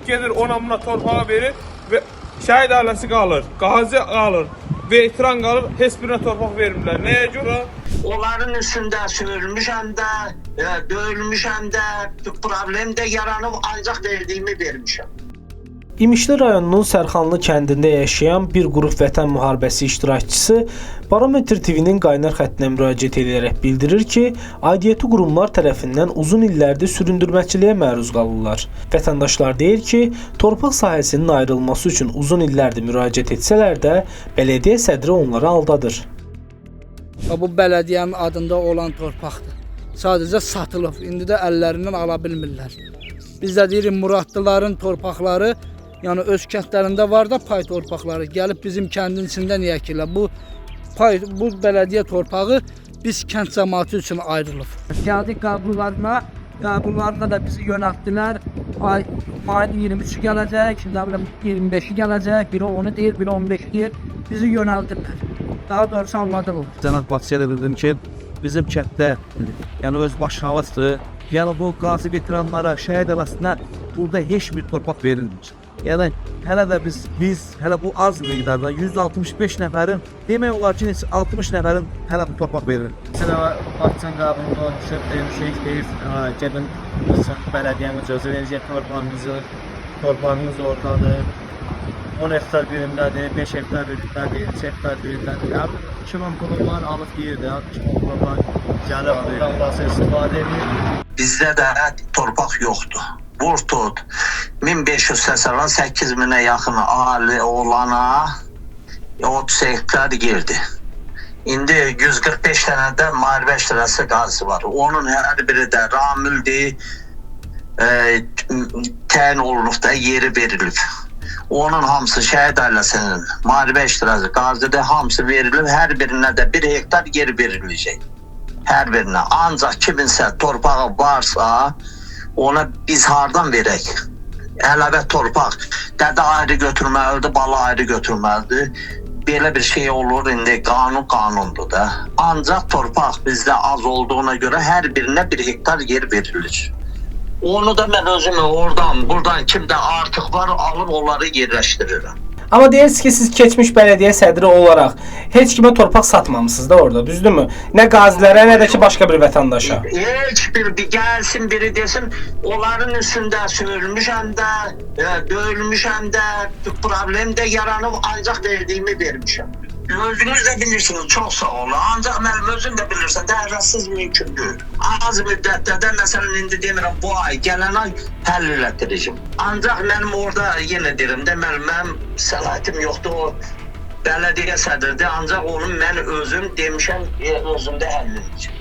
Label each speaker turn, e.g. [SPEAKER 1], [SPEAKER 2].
[SPEAKER 1] gelir ona torpağı verir və şəhid ailəsi qalır, qazi qalır, veteran qalır, heç birinə torpaq vermirlər. Nəyə görə?
[SPEAKER 2] Onların üstündə sürülmüşəm də, döyülmüşəm də, problem də yaranıb, ancaq verdiyimi vermişəm.
[SPEAKER 3] İmişli rayonunun Sərxanlı kəndində yaşayan bir qrup vətən müharibəsi iştirakçısı Barometr TV-nin qaynar xəttinə müraciət edərək bildirir ki, aidiyyəti qurumlar tərəfindən uzun illərdir süründürməçiliyə məruz qalırlar. Vətəndaşlar deyir ki, torpaq sahəsinin ayrılması üçün uzun illərdir müraciət etsələr də, bələdiyyə sədri onları aldadır.
[SPEAKER 4] Bu bələdiyyənin adında olan torpaqdır. Sadəcə satılıb, indi də əllərindən ala bilmirlər. Biz də deyirik, Muradlıların torpaqları, yəni öz kəndlərində var da pay torpaqları, gəlib bizim kəndin içində niyə ki, bu bələdiyyə torpağı biz kənd cəmaatı üçün ayrılıb. Gəldik qəbullarına da bizi yönəltdilər. Ayın 23-ü gələcək, 25-i gələcək, biri onu deyir, biri 15-i deyir, bizi yönəltdilər. Daha doğrusu anladıq.
[SPEAKER 5] Cənab Batıya dedim ki, bizim kənddə, yəni öz başğalıqdır. Yəni bu qazi veteranlara, şəhid arasında burada heç bir torpaq verilmir. Yəni hələ də biz hələ bu az miqdarda 165 nəfərin, demək olar ki, 60 nəfərin hələ bu torpaq verilir.
[SPEAKER 6] Mesela Bakcan qabında deyir, gəlin bələdiyyəmiz özü verəcək torpağımız ortadır. 10 hektar birimdədir, 5 hektar birimdədir, 3 hektar birimdədir. 2000 qulumlar alıb deyirdi, 2000 qulumlar gəlib burası istifadə edir.
[SPEAKER 2] Bizdə də torpaq yoxdur. Vur tut, 1588 minə yaxın ali olana 30 hektar girdi. İndi 145 dənə də müharibə iştirası qazisi var. Onun hər biri də ramildir, təyin olunub da yeri verilib. Onun hamısı şəhid ailəsinin müharibə iştirası qazidir, hamısı verilib, hər birinə də 1 hektar yer veriləcək. Hər birinə. Ancaq kiminsə torpağı varsa, ona biz hardan verək? Əlavə torpaq. Dədə ayrı götürməlidir, bala ayrı götürməlidir. Belə bir şey olur, indi qanundur da. Ancaq torpaq bizdə az olduğuna görə hər birinə 1 hektar yer verilir. Onu da mən özümü buradan kimdə artıq var, alıb onları yerləşdirirəm.
[SPEAKER 3] Amma deyirsiniz ki, siz keçmiş bələdiyyə sədri olaraq heç kimə torpaq satmamısınız da orada, düzdürmü? Nə qazilərə, nə də ki, başqa bir vətəndaşa.
[SPEAKER 2] Heç bir gəlsin, biri desin, onların üstündə sürülmüşəm də, döyülmüşəm də, problem də yaranıb, ancaq verdiyimi vermişəm. Özünüz də bilirsiniz, çox sağ olun. Ancaq mənim özüm də bilirsən, dəhratsız mümkündür. Az müddətdə də, məsələn, indi demirəm, bu ay, gələn ay həll elətdirəcəm. Ancaq mənim orada, yenə deyirəm də, mənim səlahiyyətim yoxdur, o bələdiyyə sədridir, ancaq onu mən özüm demişəm, özümdə həll edəcəm.